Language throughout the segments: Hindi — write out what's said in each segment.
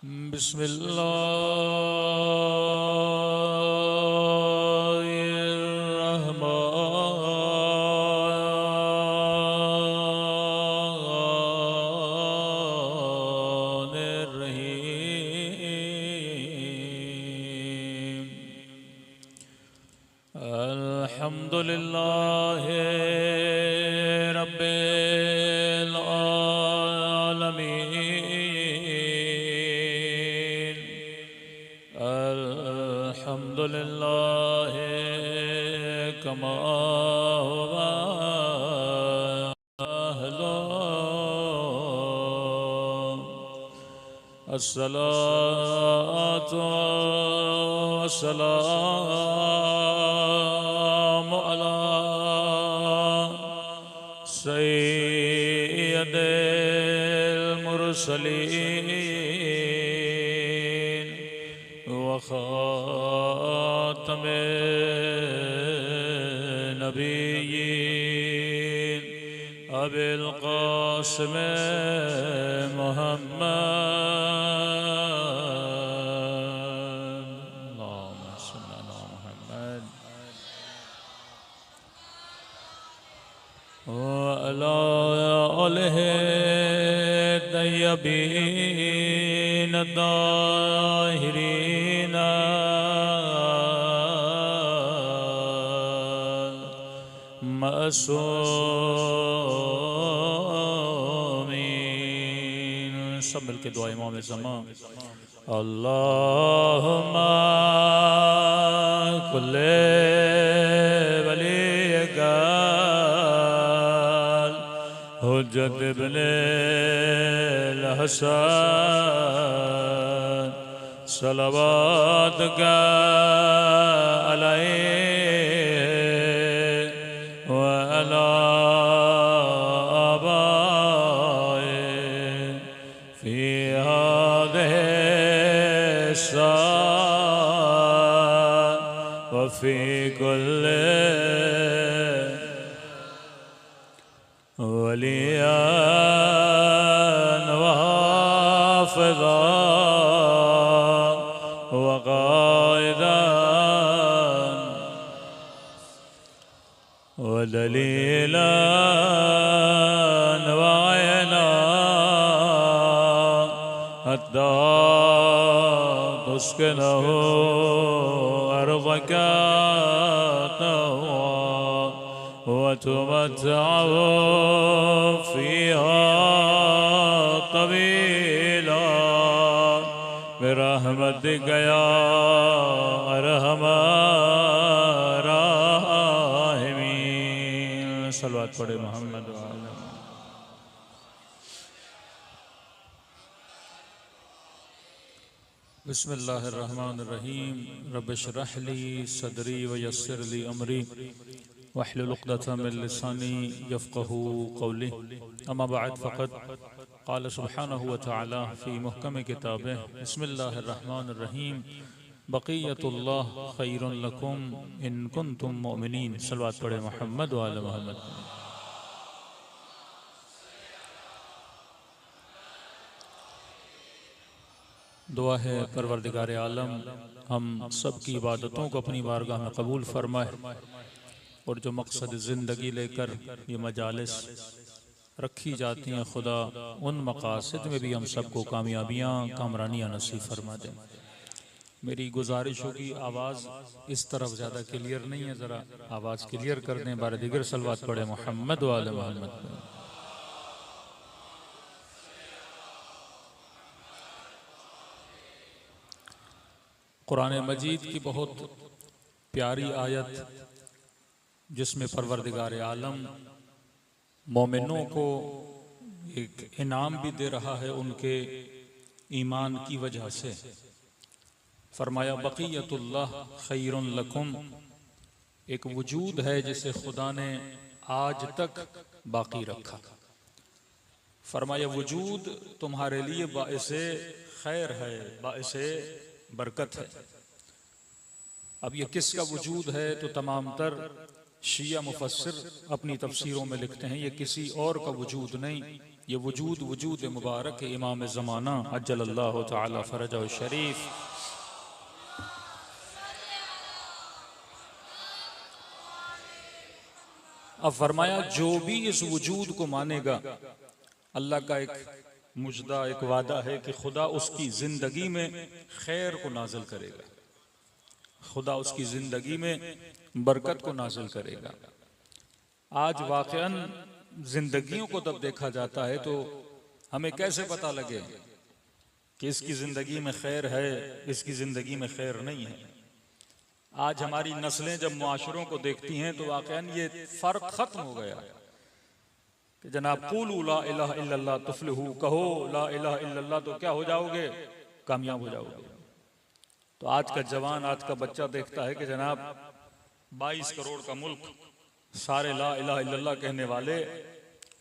बिस्मिल्लाहिर्रहमानिर्रहीम। अल्हम्दुलिल्लाहि रब्बिल आलमीन। अल्हम्दुलिल्लाहि कमा हुवा अहलु। अस्सलातु वस्सलामु अला सय्यदिल मुरसलीन व खातमिन नबिय्यीन अबिल क़ासिम मुहम्मद। वअला आलिहि तय्यबीन ताहिरीन मअसूमीन। सब मिलके दुआ इमाम ज़मा। अल्लाहुम्मा कुल्ले वलियका हुज्जत इब्ने हसन सलवात का अलैहि व अला आबाए फी हादिहि साअ व फी कुल्ली वलियान व हाफ़िज़ान व क़ाइदान व दलीलान व अयनान हत्ता तुस्किनहु अर्ज़का वतुमत्तअहु फ़ीहा तवीला बिरहमतिका या अरहमर राहिमीन। सलवात पढ़े मोहम्मद। बिस्मिल्लाहिर्रहमानिर्रहीम। रब्बि इश्रह ली सदरी व यस्सिर ली अमरी वहलुल उक़दतम मिन लिसानी यफ़क़हू क़ौली। अम्मा बअद फ़क़द क़ाल सुब्हानहु व तआला फ़ी मुहकम किताबिह बिस्मिल्लाहिर्रहमानिर्रहीम बक़ियतुल्लाह ख़ैरुन लकुम इन कुन्तुम मुअमिनीन। सलवात पढ़े मोहम्मद व आले मोहम्मद। दुआ है परवरदिगार आलम हम सब की इबादतों को अपनी बारगाह में कबूल फरमाए और जो मकसद ज़िंदगी लेकर ये मजालिस रखी जाती हैं खुदा उन मकासद में भी हम सबको कामयाबियाँ कामरानियाँ नसीब फरमा दें। मेरी गुजारिश होगी आवाज़ इस तरफ ज़्यादा क्लियर नहीं है, ज़रा आवाज़ क्लियर कर दें। बार दिगर सलवात पढ़े मोहम्मद व आले मोहम्मद। कुरान मजीद की बहुत प्यारी आयत जिसमें परवरदिगार आलम मोमिनों को एक इनाम भी दे रहा है उनके ईमान की वजह से। फरमाया बक़ियतुल्लाह खैरुन लकुम, एक वजूद है जिसे खुदा ने आज तक बाकी रखा। फरमाया वजूद तुम्हारे लिए बाइसे खैर है, बाइसे बरकत है। अब ये किसका वजूद है? तो तमाम तर शिया मुफस्सिर अपनी तफसीरों में लिखते हैं ये किसी और का वजूद नहीं, ये वजूद वजूद मुबारक इमाम ज़माना अज्जलल्लाहु तआला फरजहु शरीफ। अब फरमाया जो भी इस वजूद को मानेगा, अल्लाह का एक मुजदा, एक वादा है कि खुदा उसकी जिंदगी में खैर को नाजिल करेगा, खुदा उसकी जिंदगी में बरकत को नाजिल करेगा। आज वाक़अन जिंदगियों को तब देखा जाता है तो हमें कैसे पता लगे कि इसकी जिंदगी में खैर है, इसकी जिंदगी में खैर नहीं है। आज हमारी नस्लें जब मुआशरों को देखती हैं तो वाक़अन ये फर्क खत्म हो गया कि जनाब क़ूलू ला इलाहा इल्लल्लाह तुफ़्लिहू, कहो ला इलाहा इल्लल्लाह तो क्या हो जाओगे, कामयाब हो जाओगे। तो आज का जवान, आज का बच्चा देखता है कि जनाब 22 करोड़ का मुल्क, सारे ला इलाहा इल्लल्लाह कहने वाले,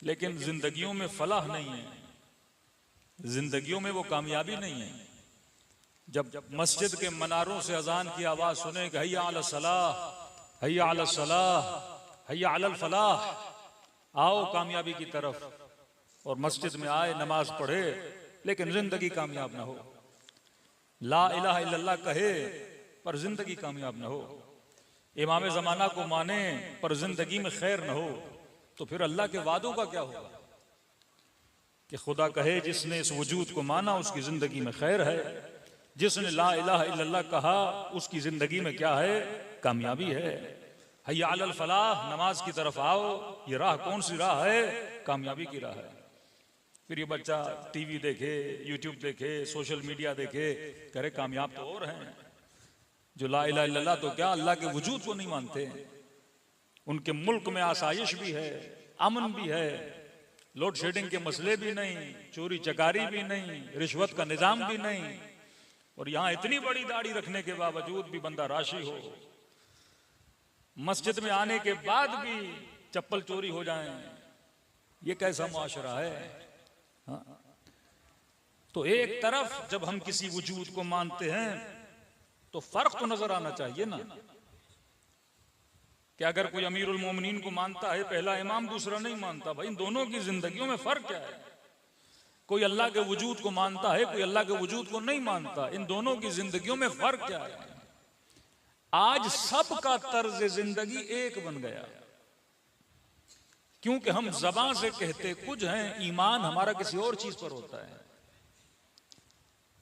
लेकिन जिंदगियों में फलाह नहीं है, जिंदगियों में वो कामयाबी नहीं है। जब मस्जिद के मनारों से अजान की आवाज सुने कि हय्या अला सलाह, हय्या अला सलाह, हय्या अलल फलाह, आओ कामयाबी की तरफ, और मस्जिद में आए, नमाज पढ़े, लेकिन जिंदगी कामयाब ना हो, ला इलाहा इल्लल्लाह कहे पर जिंदगी कामयाब ना हो, इमाम ज़माना को माने पर जिंदगी में खैर न हो, तो फिर अल्लाह के वादों का क्या होगा? कि खुदा कहे जिसने इस वजूद को माना उसकी जिंदगी में खैर है, जिसने ला इलाहा इल्लल्लाह कहा उसकी जिंदगी में क्या है, कामयाबी है। हय्या अलल फलाह, नमाज की तरफ आओ, ये राह कौन सी राह है, कामयाबी की राह है। फिर ये बच्चा टीवी देखे, यूट्यूब देखे, सोशल मीडिया देखे, करे कामयाब तो और हैं जो ला इलाहा इल्लल्लाह तो क्या अल्लाह के वजूद को नहीं मानते। उनके मुल्क में आसाइश भी है, अमन भी है, लोड शेडिंग के मसले भी नहीं, चोरी चकारी भी नहीं, रिश्वत का निजाम भी नहीं, और यहाँ इतनी बड़ी दाढ़ी रखने के बावजूद भी बंदा राशि हो, मस्जिद में आने के बाद भी चप्पल चोरी हो जाए, ये कैसा मुआशरा है? हाँ? तो एक तरफ जब हम किसी वजूद को मानते हैं तो फर्क तो नजर आना चाहिए ना, कि अगर कोई अमीरुल मोमिनीन को मानता है, पहला इमाम, दूसरा नहीं मानता, भाई इन दोनों की जिंदगियों में फर्क क्या है? कोई अल्लाह के वजूद को मानता है, कोई अल्लाह के वजूद को नहीं मानता, इन दोनों की जिंदगियों में फर्क क्या है? आज सबका तर्ज जिंदगी एक बन गया, क्योंकि हम ज़बान से कहते कुछ हैं, ईमान हमारा किसी और चीज पर होता है।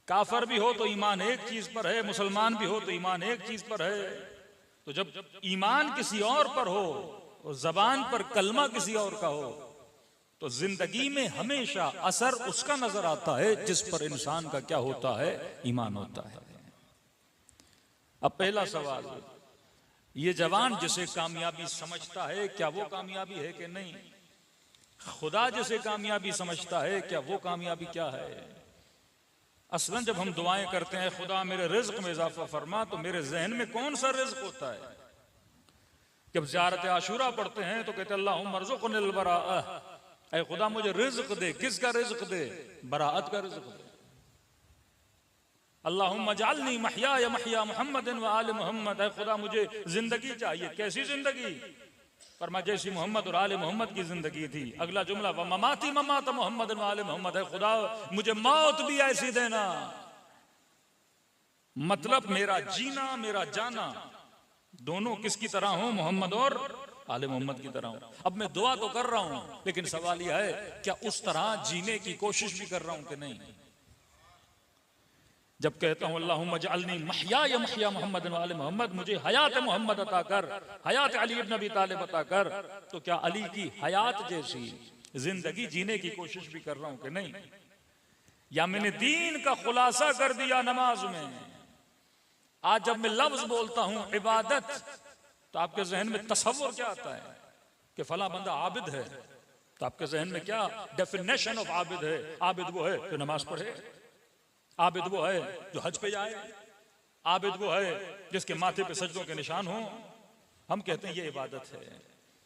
काफर भी हो तो ईमान एक चीज पर है, मुसलमान भी हो तो ईमान एक चीज पर है। तो जब ईमान किसी और पर हो और जबान पर कलमा किसी और का हो, तो जिंदगी में हमेशा असर उसका नजर आता है जिस पर इंसान का क्या होता है, ईमान होता है। अब पहला सवाल, ये जवान जिसे कामयाबी समझता है, क्या वो कामयाबी है कि नहीं? खुदा जिसे कामयाबी समझता है, क्या वो कामयाबी क्या है? असलन जब हम दुआएं करते हैं, खुदा मेरे रिज्क में इजाफा फरमा, तो मेरे जहन में कौन सा रिज्क होता है? जब ज़ियारत आशूरा पढ़ते हैं तो कहते अल्लाहुम्मा अर्ज़ुक़निल बराअह, ऐ खुदा मुझे रिज्क दे। किसका रिज्क दे? बराअत का रिज्क दे। अल्लाहुम्मा जअलनी महया महया मुहम्मदिन व आले मुहम्मद, ऐ खुदा मुझे जिंदगी चाहिए। कैसी जिंदगी? फरमा जैसी मोहम्मद और आले मोहम्मद की जिंदगी थी। अगला जुमला व ममाती ममात मोहम्मद व आले मोहम्मद, है खुदा मुझे मौत भी ऐसी देना, मतलब मेरा जीना मेरा जाना दोनों किसकी तरह हो? मोहम्मद और आले मोहम्मद की तरह हो। अब मैं दुआ तो कर रहा हूं, लेकिन सवाल यह है क्या उस तरह जीने की कोशिश भी कर रहा हूं कि नहीं? जब कहता हूं अल्लाहुम्मा जअलनी महया या महया मोहम्मद व आले मोहम्मद, मुझे हयात मोहम्मद अता कर, हयात अली इब्न अबी तालिब अता कर, तो क्या अली की हयात जैसी जिंदगी जीने की कोशिश भी कर रहा हूं कि नहीं? या मैंने दीन का खुलासा कर दिया नमाज में? आज जब मैं लफ्ज बोलता हूं इबादत, तो आपके जहन में तसव्वुर क्या आता है कि फला बंदा आबिद है? तो आपके जहन में क्या डेफिनेशन ऑफ आबिद है? आबिद वो है जो नमाज पढ़े, आबिद वो है जो हज पे जाए, आबिद वो है जिसके माथे पे सजदों के निशान हो। हम कहते हैं ये इबादत है।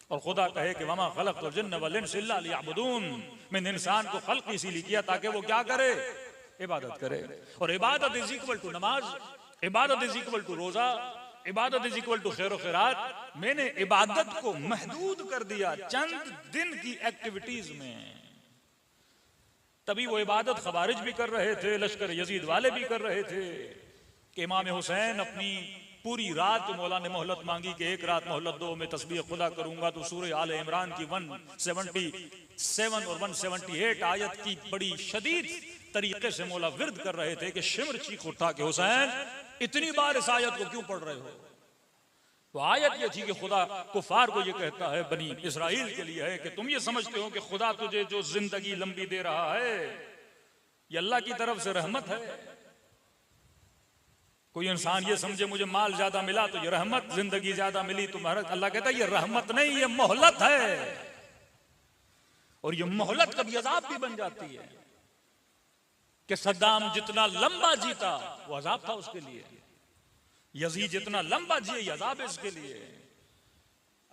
और खुदा कहे कि वमा खलक़तुल जिन्न वल इंसा इल्ला लियअबुदून, मैंने इंसान को खल्क इसीलिए किया ताकि वो क्या करे? इबादत करे। और इबादत इज इक्वल टू नमाज, इबादत इज इक्वल टू रोजा, इबादत इज इक्वल टू खैर खैरात। मैंने इबादत को महदूद कर दिया चंद दिन की एक्टिविटीज में। तभी वो इबादत खवारिज भी कर रहे थे, लश्कर यजीद वाले भी कर रहे थे कि इमाम हुसैन अपनी पूरी रात मौला ने मोहलत मांगी कि एक रात मोहलत दो, मैं तस्बीह खुदा करूंगा। तो सूरह आले इमरान की 177 और 178 आयत की बड़ी शदीद तरीके से मौला विर्द कर रहे थे कि शिमर चीख उठा के हुसैन इतनी बार इस आयत को क्यों पढ़ रहे हो। तो आयत ये थी कि खुदा कुफार को ये कहता है, बनी इसराइल के लिए है कि तुम ये समझते हो कि खुदा तुझे जो जिंदगी लंबी दे रहा है ये अल्लाह की तरफ से रहमत है। कोई इंसान ये समझे मुझे माल ज्यादा मिला तो ये रहमत, जिंदगी ज्यादा मिली तो महरत। अल्लाह कहता है ये रहमत नहीं, ये मोहलत है। और ये मोहलत कभी अजाब भी बन जाती है कि सद्दाम जितना लंबा जीता वो अजाब था उसके लिए, यजीद जितना लंबा जिए ये अजाब है इसके लिए।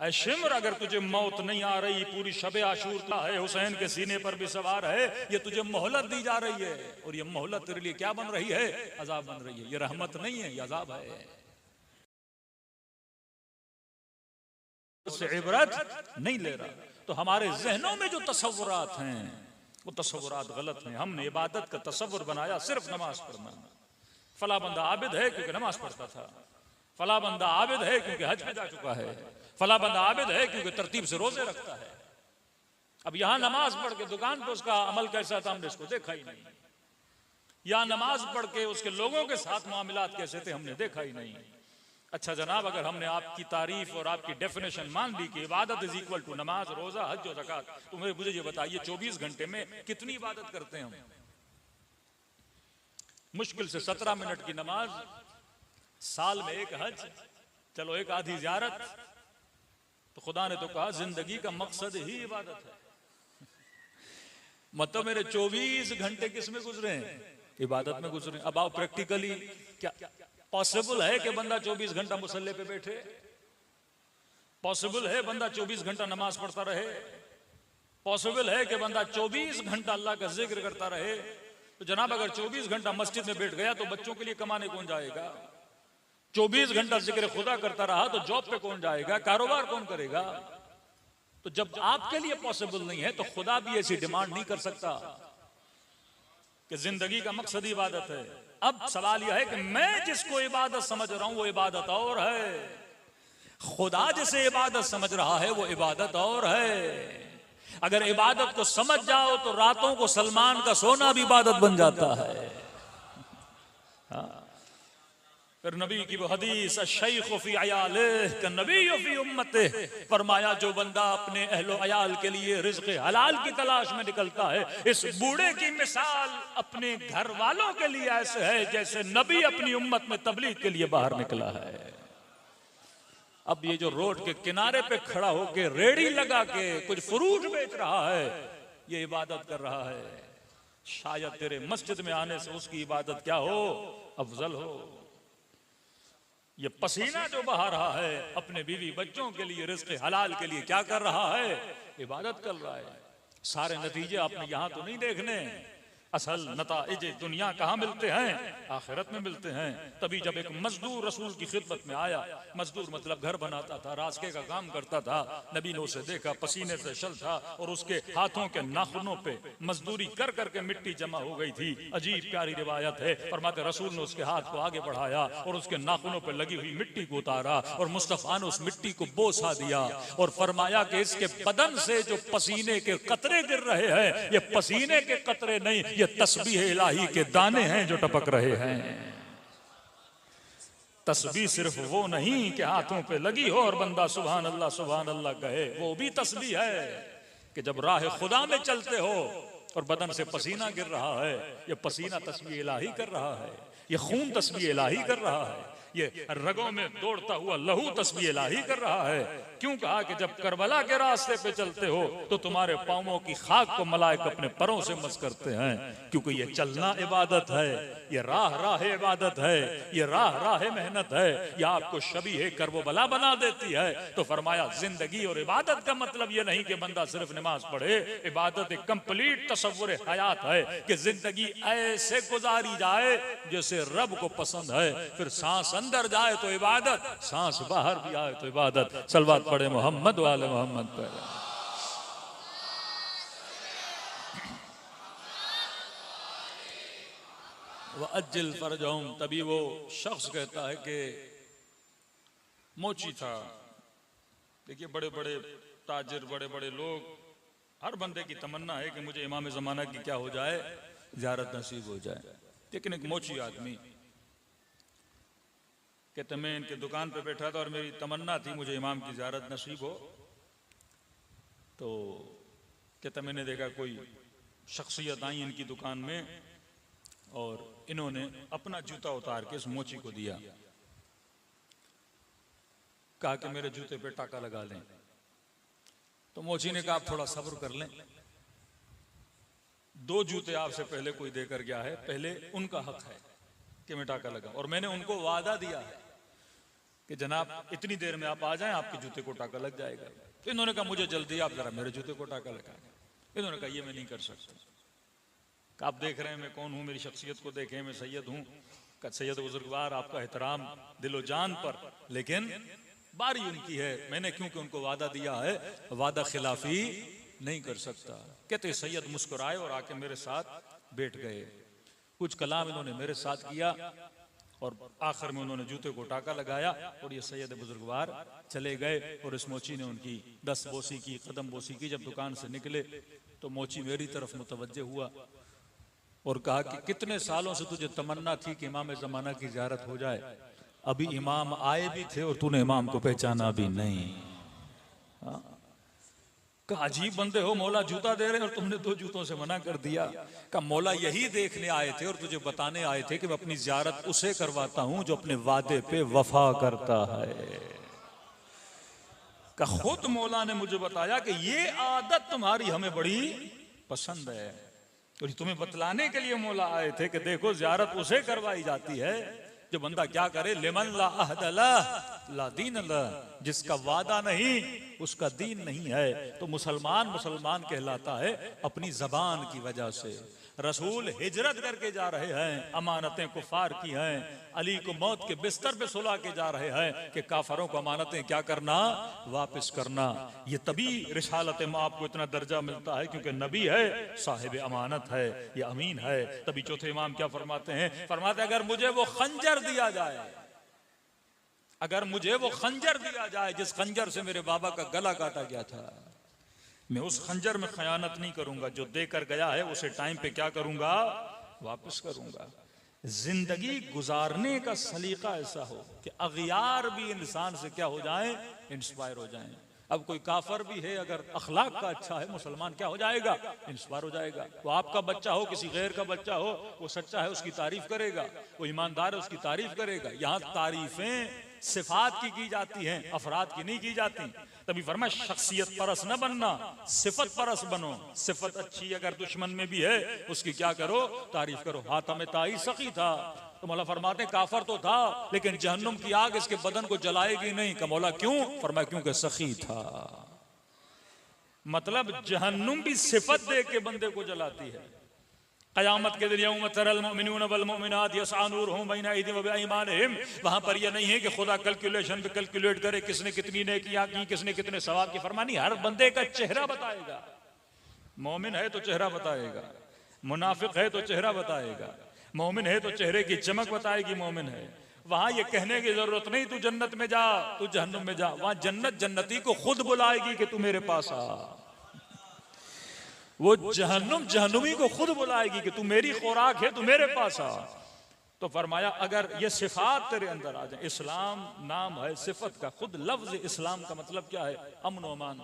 ऐ शिमर, अगर तुझे मौत नहीं आ रही, पूरी शबे आशूर का है, हुसैन के सीने पर भी सवार है, ये तुझे मोहलत दी जा रही है। और ये मोहलत तेरे लिए क्या बन रही है? अजाब बन रही है। ये रहमत नहीं है, ये अजाब है। उससे इबरत नहीं ले रहा। तो हमारे जहनों में जो तसव्वुरात हैं वो तसव्वुरात गलत हैं। हमने इबादत का तसव्वुर बनाया सिर्फ नमाज पढ़ना। फला बंदा आबिद है क्योंकि नमाज पढ़ता था, फला बंदा आबिद है क्योंकि हज में जा चुका है, फला बंदा आबिद है क्योंकि तरतीब से रोजे रखता है। अब यहां नमाज पढ़ के दुकान पर उसका अमल कैसा था हमने इसको देखा ही नहीं। यहां नमाज पढ़ के उसके लोगों के साथ मामलात कैसे थे हमने देखा ही नहीं। अच्छा जनाब, अगर हमने आपकी तारीफ और आपकी डेफिनेशन मान ली कि इबादत इज इक्वल टू नमाज, रोजा, हज और ज़कात, तो मुझे ये बताइए 24 घंटे में कितनी इबादत करते हैं हम? मुश्किल से 17 मिनट की नमाज, साल में एक हज, चलो एक आधी ज़ियारत। तो खुदा ने तो कहा जिंदगी का मकसद ही इबादत है। मतलब मेरे 24 घंटे किस में गुजरे हैं? इबादत में गुजरे। अब आओ प्रैक्टिकली क्या पॉसिबल है कि बंदा 24 घंटा मुसल्ले पे बैठे? पॉसिबल है बंदा 24 घंटा नमाज पढ़ता रहे? पॉसिबल है कि बंदा 24 घंटा अल्लाह का जिक्र करता रहे? तो जनाब अगर 24 घंटा मस्जिद में बैठ गया तो बच्चों के लिए कमाने कौन जाएगा? 24 घंटा जिक्र खुदा करता रहा तो जॉब पे कौन जाएगा? कारोबार कौन करेगा? तो जब आपके लिए पॉसिबल नहीं है तो खुदा भी ऐसी डिमांड नहीं कर सकता कि जिंदगी का मकसद ही इबादत है। अब सवाल यह है कि मैं जिसको इबादत समझ रहा हूं वो इबादत और है, खुदा जिसे इबादत समझ रहा है वो इबादत और है। अगर इबादत को समझ जाओ तो रातों को सलमान का सोना भी इबादत बन जाता है। हाँ। फिर नबी की वो हदीस शैख़ फी अयालिह नबी फी उम्मतिह, फरमाया जो बंदा अपने अहलो अयाल के लिए रिज़्क़ हलाल की तलाश में निकलता है, इस बूढ़े की मिसाल अपने घर वालों के लिए ऐसे है जैसे नबी अपनी उम्मत में तबलीग के लिए बाहर निकला है। अब ये जो रोड के किनारे पे खड़ा होके रेड़ी लगा के कुछ फ्रूट बेच रहा है, ये इबादत कर रहा है। शायद तेरे मस्जिद में आने से उसकी इबादत क्या हो, अफजल हो। ये पसीना जो बहा रहा है अपने बीवी बच्चों के लिए, रिज़्क़ हलाल के लिए क्या कर रहा है? इबादत कर रहा है। सारे नतीजे आपने यहां तो नहीं देखने। असल नताइज दुनिया कहाँ मिलते हैं? आखिरत में मिलते हैं। तभी जब एक मजदूर रसूल की खिदमत में आया, मजदूर मतलब घर बनाता था, रास्ते का काम करता था, नबी ने उसे देखा, पसीने से शल था और उसके हाथों के नाखूनों पे मजदूरी कर करके मिट्टी जमा हो गई थी। अजीब प्यारी रिवायत है। फरमाते रसूल ने उसके हाथ को आगे बढ़ाया और उसके नाखूनों पर लगी हुई मिट्टी को उतारा और मुस्तफा ने उस मिट्टी को बोसा दिया और फरमाया कि इसके बदन से जो पसीने के कतरे गिर रहे हैं, ये पसीने के कतरे नहीं, ये तस्बीह इलाही के दाने हैं जो टपक रहे हैं। तस्बीह सिर्फ वो नहीं कि हाथों पे लगी हो और बंदा सुभान अल्लाह कहे, वो भी तस्बीह है कि जब राह खुदा में चलते हो और बदन से पसीना गिर रहा है, ये पसीना तस्बीह इलाही कर रहा है, ये खून तस्बीह इलाही कर रहा है, ये रगों में दौड़ता हुआ लहू तस्बीह इलाही कर रहा है। क्यों कहा कि जब करबला के रास्ते पे चलते हो तो तुम्हारे पांवों की खाक को मलाइक अपने परों से मस करते हैं, क्योंकि ये चलना इबादत है, ये राह इबादत है, ये राह मेहनत है, ये आपको शबीह करबला बना देती है। तो फरमाया जिंदगी और इबादत का मतलब ये नहीं कि बंदा सिर्फ नमाज पढ़े। इबादत एक कंप्लीट तसव्वुर हयात है कि जिंदगी ऐसे गुजारी जाए जैसे रब को पसंद है। फिर सांस अंदर जाए तो इबादत, सांस बाहर भी आए तो इबादत। सलवात पढ़े मोहम्मद वाले मोहम्मद पर। व अज्जिल फरजहुम। तभी वो शख्स कहता है कि मोची था। देखिए बड़े बड़े ताजिर, बड़े बड़े लोग, हर बंदे की तमन्ना है कि मुझे इमाम ज़माना की क्या हो जाए, ज़ियारत नसीब हो जाए। लेकिन एक मोची आदमी कहते मैं इनके दुकान पे बैठा था और मेरी तमन्ना थी मुझे इमाम की ज़ियारत नसीब हो। तो कहता मैंने देखा कोई शख्सियत आई इनकी दुकान में और इन्होंने अपना जूता उतार के इस मोची को दिया, कहा कि मेरे जूते पे टाका लगा लें। तो मोची ने कहा आप थोड़ा सब्र कर लें, 2 जूते आपसे पहले कोई देकर गया है, पहले उनका हक है कि मैं टाका लगा, और मैंने उनको वादा दिया है कि जनाब इतनी देर में आप आ जाएं, आपके जूते को टाका लग जाएगा। तो इन्होंने कहा मुझे जल्दी, आप जरा मेरे जूते को टाका लगाएं। इन्होंने कहा ये मैं नहीं कर सकता। आप देख रहे हैं मैं कौन हूं, मेरी शख्सियत को देखें, मैं सैयद हूं, सैयद बुजुर्गवार, आपका एहतराम दिलो जान पर, लेकिन बारी उनकी है, मैंने क्योंकि उनको वादा दिया है, वादा खिलाफी नहीं कर सकता। कहते सैयद मुस्कुराए और आके मेरे साथ बैठ गए। कुछ कलाम इन्होंने मेरे साथ किया और आखिर में उन्होंने जूते को टाका लगाया और ये सैयद बुजुर्गवार चले गए। और इस मोची ने उनकी 10 बोसी की, कदम बोसी की। जब दुकान से निकले तो मोची मेरी तरफ मुतवज्जे हुआ और कहा कि कितने सालों से तुझे तमन्ना थी कि इमाम ज़माना की ज़ियारत हो जाए, अभी इमाम आए भी थे और तूने इमाम को पहचाना भी नहीं। कहा अजीब बंदे हो, मौला जूता दे रहे और तुमने 2 जूतों से मना कर दिया। कहा मौला यही देखने आए थे और तुझे बताने आए थे कि मैं अपनी ज़ियारत उसे करवाता हूं जो अपने वादे पे वफा करता है। कहा खुद मौला ने मुझे बताया कि ये आदत तुम्हारी हमें बड़ी पसंद है, और तुम्हें बतलाने के लिए मौला आए थे कि देखो ज़ियारत उसे करवाई जाती है जो बंदा क्या करे, लिमन ला अहद ला दीन ला, जिसका वादा नहीं उसका दीन नहीं है। तो मुसलमान मुसलमान कहलाता है अपनी जबान की वजह से। रसूल हिजरत करके जा रहे हैं, अमानतें कुफार की हैं, अली को मौत के बिस्तर पे सुला के जा रहे हैं कि काफरों को अमानतें क्या करना, वापस करना। ये तभी रिसालत माप को इतना दर्जा मिलता है क्योंकि नबी है, साहिब अमानत है, ये अमीन है। तभी चौथे इमाम क्या फरमाते हैं, फरमाते अगर मुझे वो खंजर दिया जाए, अगर मुझे वो खंजर दिया जाए जिस खंजर से मेरे बाबा का गला काटा गया था, मैं उस खंजर में खयानत नहीं करूंगा। जो देकर गया है उसे टाइम पे क्या करूंगा, वापस करूंगा। जिंदगी गुजारने का सलीका ऐसा हो कि अगियार भी इंसान से क्या हो जाए, इंस्पायर हो जाए। अब कोई काफर भी है, अगर अखलाक का अच्छा है, मुसलमान क्या हो जाएगा, इंस्पायर हो जाएगा। वो आपका बच्चा हो, किसी गैर का बच्चा हो, वो सच्चा है उसकी तारीफ करेगा, वो ईमानदार है उसकी तारीफ करेगा। यहाँ तारीफें सिफात की जाती हैं, अफराद की नहीं की जाती। तभी फरमाया शख्सियत परस न बनना, सिफत परस बनो। सिफत अच्छी अगर दुश्मन में भी है उसकी क्या करो, तारीफ करो। हातम ताई सखी था, तो मौला फरमाते काफर तो था लेकिन जहन्नुम की आग इसके बदन को जलाएगी नहीं। का मौला क्यों, फरमाया क्योंकि सखी था। मतलब जहन्नुम भी सिफत दे के बंदे को जलाती है। क़यामत के दिन यौम तरल मुमिनून वल मुमिनात यसअ नूरुहुम बैना अयदीहिम व बिअयमानिहिम, वहां पर यह नहीं है कि खुदा कैलकुलेशन पे कैलकुलेट करे किसने कितनी नेकियां की, किसने कितने सवाब की। फरमानी हर बंदे का चेहरा बताएगा। मोमिन है तो चेहरा बताएगा, मुनाफिक है तो चेहरा बताएगा, मोमिन है तो चेहरे की चमक बताएगी मोमिन है। वहां ये कहने की जरूरत नहीं तू जन्नत में जा, तू जहन्नुम में जा। वहां जन्नत जन्नती को खुद बुलाएगी कि तू मेरे पास आ। वो जहन्नुम जहन्नुमी को खुद बुलाएगी कि तू मेरी खुराक है, तू मेरे पास आ। तो फरमाया अगर ये सिफात तेरे अंदर आ जाए, इस्लाम नाम है सिफत का, खुद लफ्ज इस्लाम का मतलब क्या है, अमन व अमान।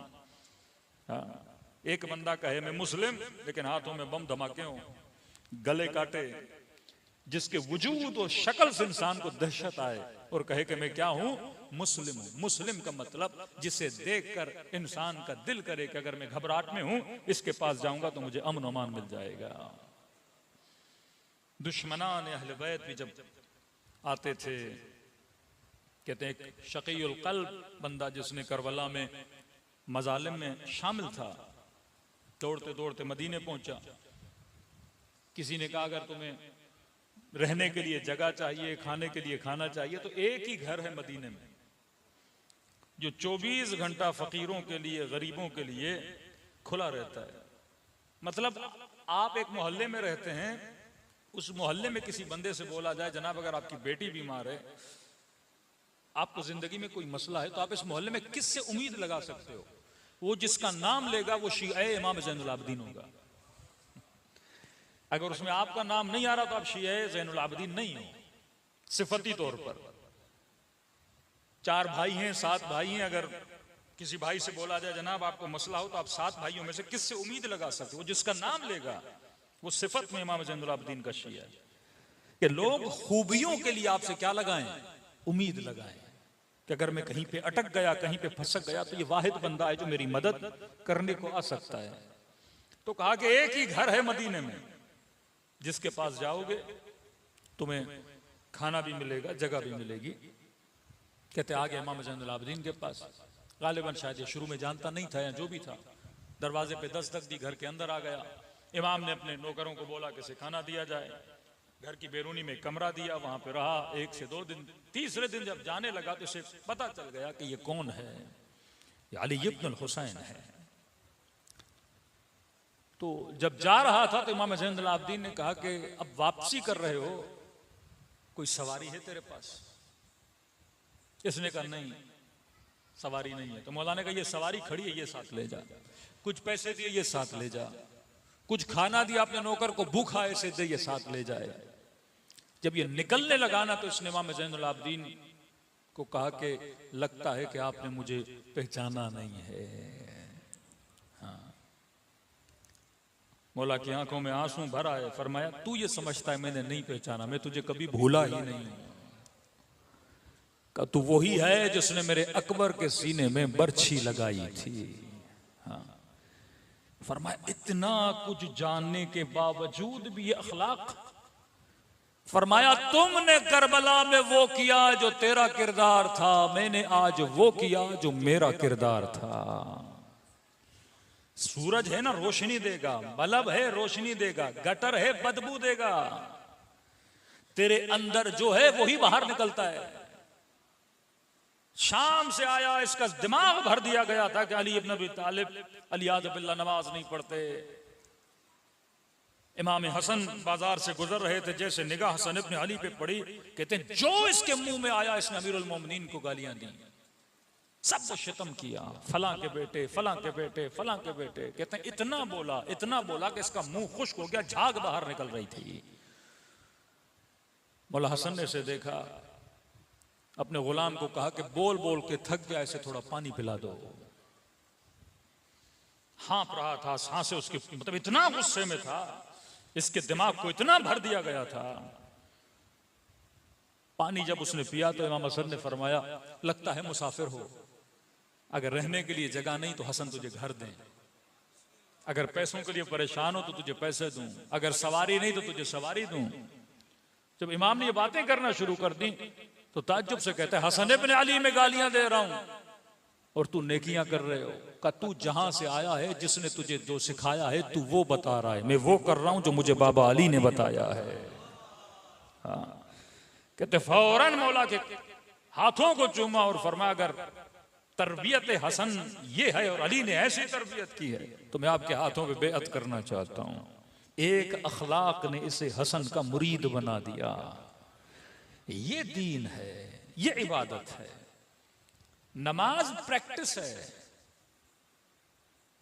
एक बंदा कहे मैं मुस्लिम लेकिन हाथों में बम धमाके हों, गले काटे, जिसके वजूद और शक्ल से इंसान को दहशत आए और कहे कि मैं क्या हूं, मुस्लिम हूं। मुस्लिम का मतलब जिसे देखकर इंसान का दिल करे कि अगर मैं घबराहट में हूं इसके पास जाऊंगा तो मुझे अमन अमान मिल जाएगा। दुश्मनान अहले बैत भी जब आते थे, कहते हैं एक शकीयुल कल्ब बंदा जिसने करबला में मजालिम में शामिल था, दौड़ते दौड़ते मदीने पहुंचा। किसी ने कहा अगर तुम्हें रहने के लिए जगह चाहिए, खाने के लिए खाना चाहिए, तो एक ही घर है मदीने में जो 24 घंटा फकीरों के लिए, गरीबों के लिए खुला रहता है। मतलब आप एक मोहल्ले में रहते हैं, उस मोहल्ले में किसी बंदे से बोला जाए जनाब अगर आपकी बेटी बीमार है, आपको जिंदगी में कोई मसला है, तो आप इस मोहल्ले में किससे उम्मीद लगा सकते हो? वो जिसका नाम लेगा वो शिया इमाम ज़ैनुल आबिदीन होगा। अगर उसमें आपका नाम नहीं आ रहा तो आप शिया ज़ैनुल आबिदीन नहीं हो सिफती तौर पर। 4 भाई हैं, 7 भाई हैं, अगर किसी भाई से बोला जाए जनाब आपको मसला हो, तो आप 7 भाइयों में से किससे उम्मीद लगा सकते हो? वो जिसका नाम लेगा वो सिफत में इमाम ज़ैनुल आबिदीन का शिया है कि लोग खूबियों के लिए आपसे क्या लगाएं? उम्मीद लगाएं कि अगर मैं कहीं पे अटक गया, कहीं पे फंसक गया, तो ये वाहिद बंदा है जो मेरी मदद करने को आ सकता है। तो कहा कि एक ही घर है मदीने में जिसके पास जाओगे तुम्हें खाना भी मिलेगा, जगह भी मिलेगी। कहते आ गए इमाम ज़ैनुल आबिदीन के पास। गालिबन शायद ये शुरू में जानता नहीं था या जो भी था, दरवाजे पे दस्तक दी, घर के अंदर आ गया। इमाम ने अपने नौकरों को बोला कि इसे खाना दिया जाए। घर की बैरूनी में कमरा दिया, वहां पे रहा 1 से 2 दिन। तीसरे दिन जब जाने लगा तो इसे पता चल गया कि ये कौन है, ये अली इब्न हुसैन है। तो जब जा रहा था तो इमाम ज़ैनुल आबिदीन ने कहा कि अब वापसी कर रहे हो, कोई सवारी है तेरे पास? इसने कहा नहीं, सवारी नहीं है। तो मौलाना ने कहा ये सवारी खड़ी है, ये साथ ले जा। कुछ पैसे दिए, ये साथ ले जा। कुछ खाना दिया अपने नौकर को, भूखा है इसे दे, ये साथ ले जाए। जब ये निकलने लगा ना तो इसने इमाम ज़ैनुल आबिदीन को कहा कि लगता है कि आपने मुझे पहचाना नहीं है। हाँ। मौला की आंखों में आंसू भर आए। फरमाया तू ये समझता है मैंने नहीं पहचाना, मैं तुझे कभी भूला ही नहीं। का तू वही है जिसने मेरे अकबर के सीने में बर्छी लगाई थी। हाँ। फरमाया इतना कुछ जानने के बावजूद भी ये अखलाक। फरमाया तुमने करबला में वो किया जो तेरा किरदार था, मैंने आज वो किया जो मेरा किरदार था। सूरज है ना रोशनी देगा, बल्ब है रोशनी देगा, गटर है बदबू देगा। तेरे अंदर जो है वही बाहर निकलता है। शाम से आया, इसका दिमाग भर दिया गया था कि अली इब्न अबी तालिब अलियाज़ बिल्लाह नमाज नहीं पढ़ते। इमाम हसन बाजार से गुजर रहे थे, जैसे निगाह हसन इब्न अली पे पड़ी, कहते हैं जो इसके मुंह में आया इसने अमीरुल मोमिनीन को गालियां दी, सबको शितम किया, फलां के बेटे, फलां के बेटे, फलां के बेटे। कहते हैं इतना बोला कि इसका मुंह खुश्क हो गया, झाग बाहर निकल रही थी। मौला हसन ने इसे देखा, अपने गुलाम को कहा कि बोल बोल के थक गया, इसे थोड़ा पानी पिला दो। हाँफ रहा था, सांसें उसके, मतलब इतना गुस्से में था, इसके दिमाग को इतना भर दिया गया था। पानी जब उसने पिया तो इमाम हसन ने फरमाया लगता है मुसाफिर हो, अगर रहने के लिए जगह नहीं तो हसन तुझे घर दें, अगर पैसों के लिए परेशान हो तो तुझे पैसे दूं, अगर सवारी नहीं तो तुझे सवारी दूं। जब इमाम ने ये बातें करना शुरू कर दी तो ताज्जुब से कहता है हसन इब्न अली में गालियां दे रहा हूं और तू नेकियां कर रहे हो। का तू जहां से आया है, जिसने तुझे जो सिखाया है तू वो बता रहा है, मैं वो कर रहा हूं जो मुझे बाबा अली ने बताया है। हाँ। कहते फौरन मौला के हाथों को चूमा और फरमाया अगर तरबियत हसन ये है और अली ने ऐसी तरबियत की है तो मैं आपके हाथों पे बेअत करना चाहता हूं। एक अखलाक ने इसे हसन का मुरीद बना दिया। ये दीन है, ये इबादत है। नमाज प्रैक्टिस है।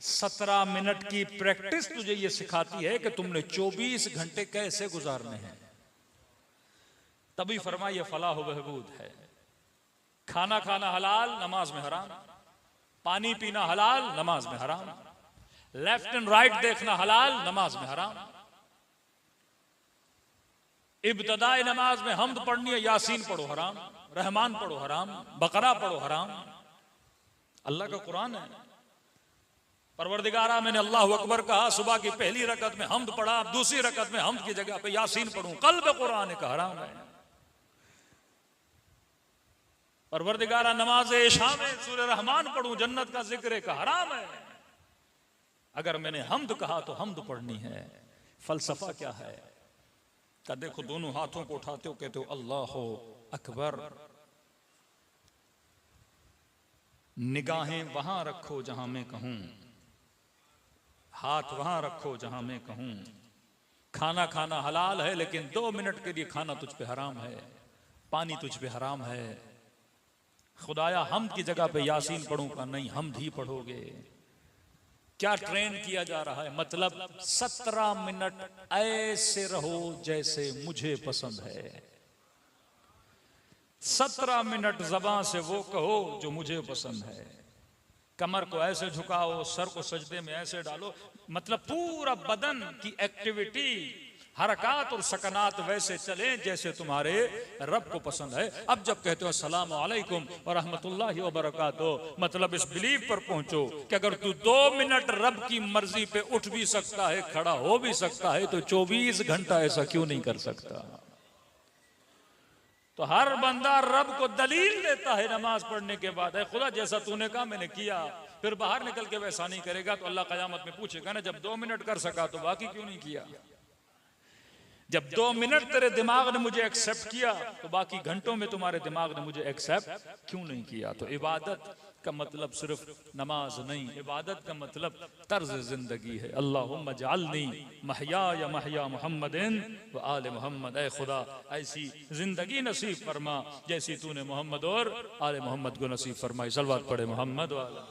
17 मिनट की प्रैक्टिस तुझे ये सिखाती है कि तुमने 24 घंटे कैसे गुजारने हैं। तभी फरमाइए फलाह बहबूद है। खाना खाना हलाल, नमाज में हराम। पानी पीना हलाल, नमाज में हराम। लेफ्ट एंड राइट देखना हलाल, नमाज में हराम। इब्तदाई नमाज में हम्द पढ़नी है, यासीन पढ़ो हराम, रहमान पढ़ो हराम, बकरा पढ़ो हराम। अल्लाह का कुरान है। परवरदिगारा मैंने अल्लाहु अकबर कहा, सुबह की पहली रकत में हम्द पढ़ा, दूसरी रकत में हम्द की जगह पे यासीन पढ़ूं, कल्ब कुरान का हराम है। परवरदिगारा नमाज इशा में सूरह रहमान पढ़ूं, जन्नत का जिक्र का हराम है। अगर मैंने हम्द कहा तो हम्द पढ़नी है। फलसफा क्या है? का देखो दोनों हाथों को उठाते हो, कहते हो अल्लाह अकबर। निगाहें वहां रखो जहां मैं कहूं, हाथ वहां रखो जहां मैं कहूं, खाना खाना हलाल है, लेकिन 2 मिनट के लिए खाना तुझ पे हराम है, पानी तुझ पे हराम है। खुदाया हम की जगह पे यासीन पढ़ूंगा, नहीं हम भी पढ़ोगे। क्या ट्रेन किया जा रहा है, मतलब 17 मिनट ऐसे रहो जैसे मुझे पसंद है। 17 मिनट ज़बान से वो कहो जो मुझे पसंद है। कमर को ऐसे झुकाओ, सर को सजदे में ऐसे डालो, मतलब पूरा बदन की एक्टिविटी, हरकत और सकनात वैसे चले जैसे तुम्हारे रब को पसंद है। अब जब कहते हो अस्सलामु अलैकुम व रहमतुल्लाहि व बरकातुहू, मतलब इस बिलीव पर पहुंचो कि अगर तू 2 मिनट रब की मर्जी पे उठ भी सकता है, खड़ा हो भी सकता है, तो 24 घंटा ऐसा क्यों नहीं कर सकता। तो हर बंदा रब को दलील देता है नमाज पढ़ने के बाद, है खुदा जैसा तूने कहा मैंने किया। फिर बाहर निकल के वैसा नहीं करेगा तो अल्लाह क़यामत में पूछेगा ना, जब 2 मिनट कर सका तो बाकी क्यों नहीं किया। जब 2 मिनट तेरे दिमाग ने मुझे एक्सेप्ट किया तो बाकी घंटों में तुम्हारे दिमाग ने मुझे एक्सेप्ट क्यों नहीं किया। तो इबादत का मतलब सिर्फ नमाज नहीं, इबादत का मतलब तर्ज जिंदगी है। अल्लाहुम्मा जअलनी महया महया मुहम्मदिन व आले मुहम्मद, ऐ खुदा ऐसी जिंदगी नसीब फरमा जैसी तूने मोहम्मद और आले मोहम्मद को नसीब फरमाई। सलवात पढ़े मोहम्मद वाला।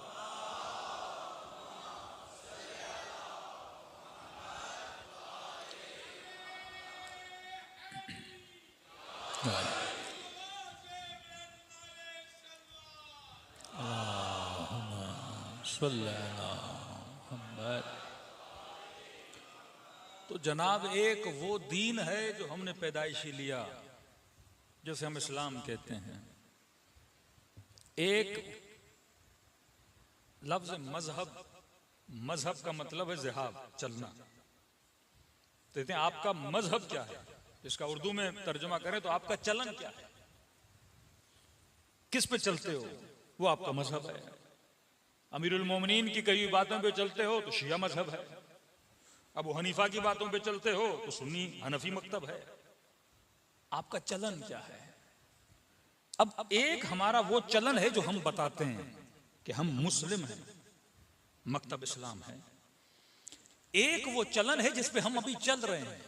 तो जनाब एक वो दीन है जो हमने पैदाइशी लिया, जैसे हम इस्लाम कहते हैं। एक लफ्ज मजहब, मजहब का मतलब है जिहाब, चलना। कहते हैं आपका मजहब क्या है, इसका उर्दू में तर्जुमा करें तो आपका चलन क्या है, किस पे चलते हो, वो आपका मजहब है। अमीरुल मोमिनीन की कई बातों पे चलते हो तो शिया मजहब है, अबू हनीफा की बातों पे चलते हो तो सुन्नी हनफी मकतब है। आपका चलन क्या है। अब एक हमारा वो चलन है जो हम बताते हैं कि हम मुस्लिम हैं, मकतब इस्लाम है। एक वो चलन है जिस पे हम अभी चल रहे हैं,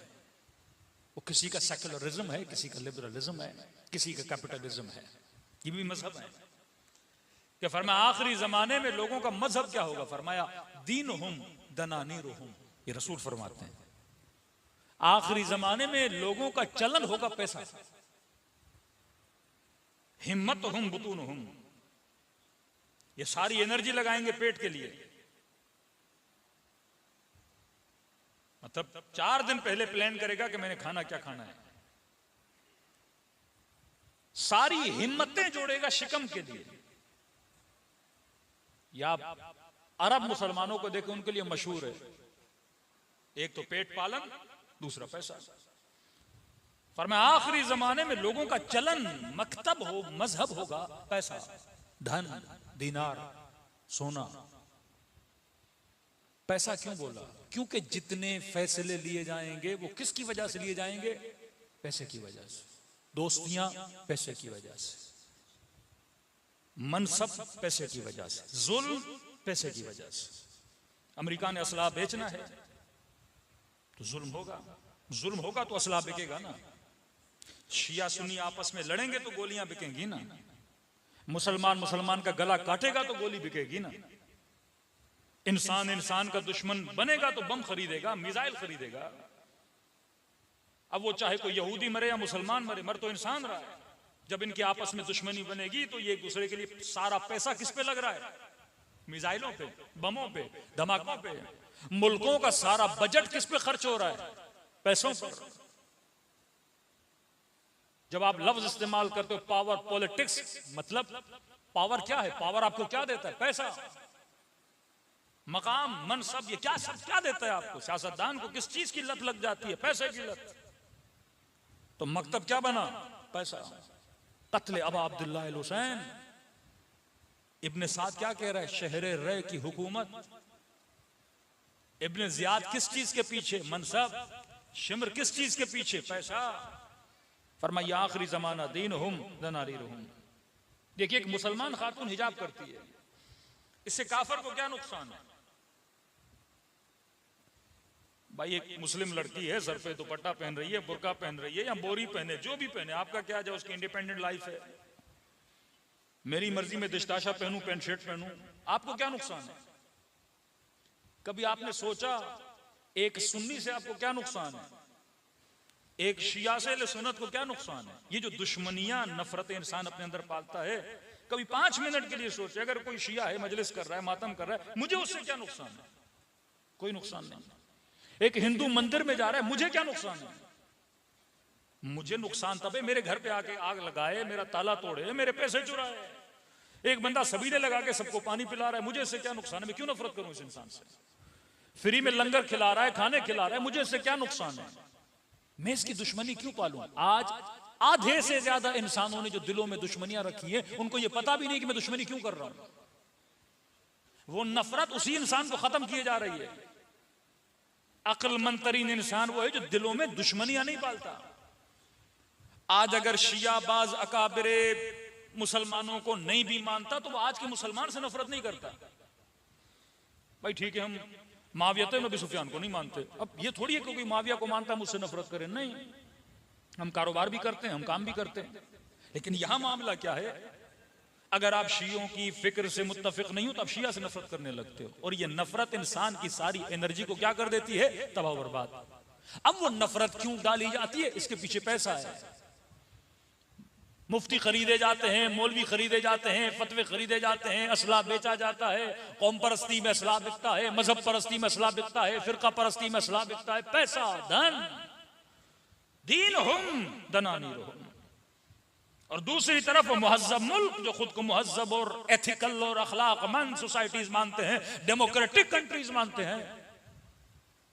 वो किसी का सेकुलरिज्म है, किसी का लिबरलिज्म है, किसी का कैपिटलिज्म है। ये भी मजहब है। क्या फरमाया आखिरी जमाने में लोगों का मजहब क्या होगा, फरमाया दीनुहुम दनानीरुहुम, ये रसूल फरमाते हैं आखिरी जमाने में लोगों का चलन होगा पैसा। हिम्मतहुम बुतूनुहुम, ये सारी एनर्जी लगाएंगे पेट के लिए। मतलब 4 दिन पहले प्लान करेगा कि मैंने खाना क्या खाना है, सारी हिम्मतें जोड़ेगा शिकम के लिए। या अरब मुसलमानों को देखें, उनके लिए मशहूर है, एक तो पेट पालन, दूसरा पैसा। फरमाया आखिरी जमाने में लोगों का चलन मकतब हो, मजहब होगा पैसा, धन, दीनार, सोना। पैसा क्यों बोला, क्योंकि जितने फैसले लिए जाएंगे वो किसकी वजह से लिए जाएंगे, पैसे की वजह से। दोस्तियां पैसे की वजह से, मनसब पैसे की वजह से, जुल्म पैसे की वजह से। अमेरिका ने असला बेचना है तो जुल्म होगा, जुल्म होगा तो असला बिकेगा ना। शिया सुन्नी आपस में लड़ेंगे तो गोलियां बिकेंगी ना। मुसलमान मुसलमान का गला काटेगा तो गोली बिकेगी ना। इंसान इंसान का दुश्मन बनेगा तो बम खरीदेगा, मिसाइल खरीदेगा। अब वो चाहे कोई यहूदी मरे या मुसलमान मरे, मर तो इंसान रहा है। जब इनकी आपस में दुश्मनी बनेगी तो ये एक दूसरे के लिए सारा पैसा किस पे लग रहा है, मिसाइलों पे, बमों पे, धमाकों पे। मुल्कों का सारा बजट किस पे खर्च हो रहा है, पैसों पर। जब आप लफ्ज इस्तेमाल करते हो पावर पॉलिटिक्स, मतलब पावर क्या है, पावर आपको क्या देता है, पैसा, मकाम, मनसब, ये क्या सब क्या देता है आपको। सियासतदान को किस चीज की लत लग जाती है, पैसे की लत। तो मकतब क्या बना, पैसा। कत्ले अबा अब्दुल्लाह अल हुसैन, इब्ने साद क्या कह रहा है, शहरे रे की हुकूमत। इब्ने जियाद किस चीज के पीछे, मनसब। शिमर किस चीज के पीछे, पैसा। फरमाया आखिरी जमाना दीनुहुम दनारीरुहुम। देखिए एक मुसलमान खातून हिजाब करती है, इससे काफर को क्या नुकसान है। भाई एक मुस्लिम लड़की है, सर पे दुपट्टा पहन रही है, बुर्का पहन रही है या बोरी पहने, जो भी पहने, आपका क्या जो उसकी इंडिपेंडेंट लाइफ है। मेरी मर्जी में दिशताशा पहनूं, पैंट शर्ट पहनूं, आपको क्या नुकसान है? कभी आपने सोचा एक सुन्नी से आपको क्या नुकसान है, एक शिया से सुन्नत को क्या नुकसान है? ये जो दुश्मनियां, नफरत इंसान अपने अंदर पालता है, कभी 5 मिनट के लिए सोचे, अगर कोई शिया है, मजलिस कर रहा है, मातम कर रहा है, मुझे उससे क्या नुकसान है? कोई नुकसान नहीं। एक हिंदू मंदिर में जा रहा है, मुझे क्या नुकसान है? मुझे नुकसान तब है मेरे घर पे आके आग लगाए, मेरा ताला तोड़े, मेरे पैसे चुराए। एक बंदा सबीले लगा के सबको पानी पिला रहा है, मुझे इससे क्या नुकसान है? मैं क्यों नफरत करूं इस इंसान से? फ्री में लंगर खिला रहा है, खाने खिला रहा है, मुझे इससे क्या नुकसान है? मैं इसकी दुश्मनी क्यों पालूं? आज आधे से ज्यादा इंसानों ने जो दिलों में दुश्मनियां रखी है, उनको ये पता भी नहीं कि मैं दुश्मनी क्यों कर रहा हूं। वो नफरत उसी इंसान को खत्म किए जा रही है। अक्लमंद तरीन इंसान वो है जो दिलों में दुश्मनियां नहीं पालता। आज अगर शियाबाज अकाबिरे मुसलमानों को नहीं भी मानता तो वो आज के मुसलमान से नफरत नहीं करता। भाई ठीक है, हम माविया तो नबी सुफियान को नहीं मानते, अब ये थोड़ी है कि कोई माविया को मानता मुझसे नफरत करे, नहीं, हम कारोबार भी करते हैं, हम काम भी करते हैं। लेकिन यहां मामला क्या है, अगर आप शियों की फिक्र से मुत्तफिक नहीं हो तो आप शिया से नफरत करने लगते हो, और ये नफरत इंसान की सारी एनर्जी को क्या कर देती है? तबाह बर्बाद। अब वो नफरत क्यों डाली जाती है? इसके पीछे पैसा है। मुफ्ती खरीदे जाते हैं, मौलवी खरीदे जाते हैं, फतवे खरीदे जाते हैं, असला बेचा जाता है, कौम परस्ती में असला बिकता है, मजहब परस्ती में असला बिकता है, फिरका परस्ती में असला बिकता है। पैसा, धन, दीन हुम दनानी रहो। और दूसरी तरफ मुहज्जब मुल्क जो खुद को मुहज्जब और एथिकल और अखलाकमंद सोसाइटीज मानते हैं, डेमोक्रेटिक कंट्रीज मानते हैं।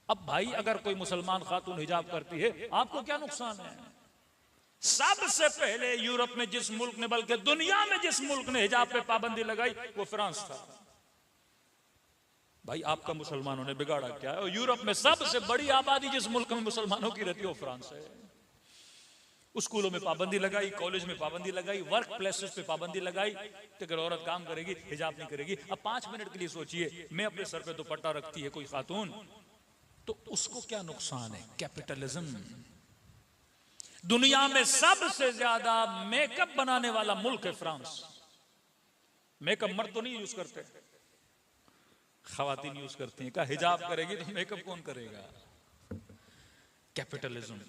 अब भाई अगर कोई मुसलमान खातून हिजाब करती है, आपको क्या नुकसान है? सबसे पहले यूरोप में जिस मुल्क ने, बल्कि दुनिया में जिस मुल्क ने हिजाब पे पाबंदी लगाई वो फ्रांस था। भाई आपका मुसलमानों ने बिगाड़ा क्या है? और यूरोप में सबसे बड़ी आबादी जिस मुल्क में मुसलमानों की रहती है वो फ्रांस है। स्कूलों में पाबंदी लगाई, कॉलेज में पाबंदी लगाई, वर्क प्लेसेस पे पाबंदी लगाई कि अगर औरत काम करेगी हिजाब नहीं करेगी। अब 5 मिनट के लिए सोचिए, मैं अपने सर पे दुपट्टा रखती है कोई खातून, तो उसको क्या नुकसान है? कैपिटलिज्म। दुनिया में सबसे ज्यादा मेकअप बनाने वाला मुल्क है फ्रांस। मेकअप मर्द तो नहीं यूज करते, खवातीन यूज करती हैं। क्या हिजाब करेगी तो मेकअप कौन करेगा? कैपिटलिज्म।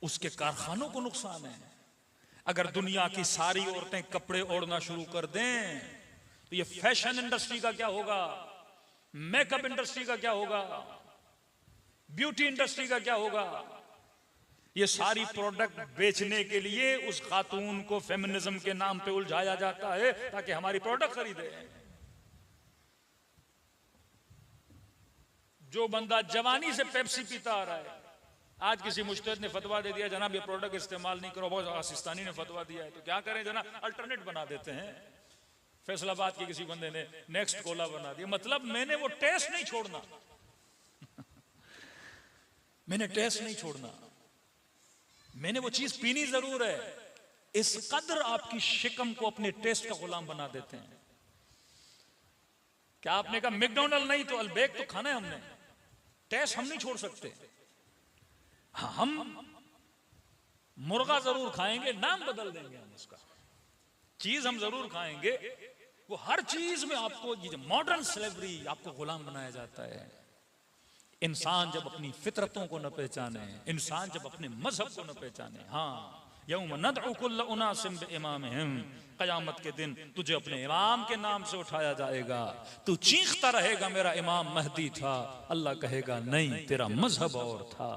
उसके कारखानों को नुकसान है। अगर दुनिया की सारी औरतें कपड़े ओढ़ना शुरू कर दें तो ये फैशन इंडस्ट्री का क्या होगा? मेकअप इंडस्ट्री का क्या होगा? ब्यूटी इंडस्ट्री का क्या होगा? ये सारी प्रोडक्ट बेचने के लिए उस खातून को फेमिनिज्म के नाम पे उलझाया जाता है ताकि हमारी प्रोडक्ट खरीदे। जो बंदा जवानी से पेप्सी पीता आ रहा है, आज किसी मुज्तहिद ने फतवा दे दिया जनाब ये प्रोडक्ट इस्तेमाल नहीं करो, बहुत पाकिस्तानी ने फतवा दिया है, तो क्या करें जनाब? अल्टरनेट बना देते हैं। फैसलाबाद के किसी बंदे ने नेक्स्ट कोला बना दिया। मतलब मैंने वो टेस्ट नहीं छोड़ना मैंने टेस्ट नहीं छोड़ना, मैंने वो चीज पीनी जरूर है। इस कदर आपकी शिकम को अपने टेस्ट का गुलाम बना देते हैं। क्या आपने कहा मैकडॉनल्ड नहीं तो अल्बेक तो खाना है हमने, टेस्ट हम नहीं छोड़ सकते। हाँ, हम मुर्गा जरूर खाएंगे, नाम बदल देंगे हम उसका, चीज हम जरूर खाएंगे। वो हर चीज में आपको ये मॉडर्न स्लेवरी, आपको गुलाम बनाया जाता है। इंसान जब अपनी फितरतों को न पहचाने, इंसान जब अपने मजहब को न पहचाने, हाँ, यौम नदउ कुल्ल उनासिम बिइमामिहिम, क़यामत के दिन तुझे अपने इमाम के नाम से उठाया जाएगा। तू चीखता रहेगा मेरा इमाम महदी था, अल्लाह कहेगा नहीं तेरा मजहब और था।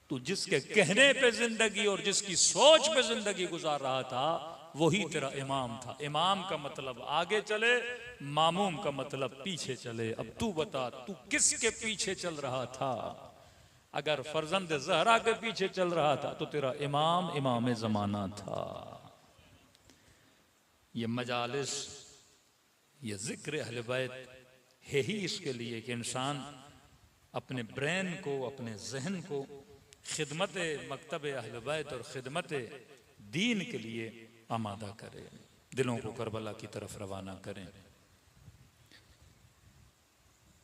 तू जिसके कहने पे जिंदगी और जिसकी सोच पे जिंदगी गुजार रहा था वही तेरा इमाम था। इमाम का मतलब आगे चले, मामूम का मतलब पीछे चले। अब तू बता तू किसके पीछे चल रहा था? अगर फर्जंद ज़हरा के पीछे चल रहा था तो तेरा इमाम इमाम ज़माना था। ये मजालिस, ये जिक्र अहले बैत है ही इसके लिए कि इंसान अपने ब्रेन को, अपने जहन को खिदमत मकतब अहले बैत और खिदमत दीन के लिए आमादा करे, दिलों को करबला की तरफ रवाना करें।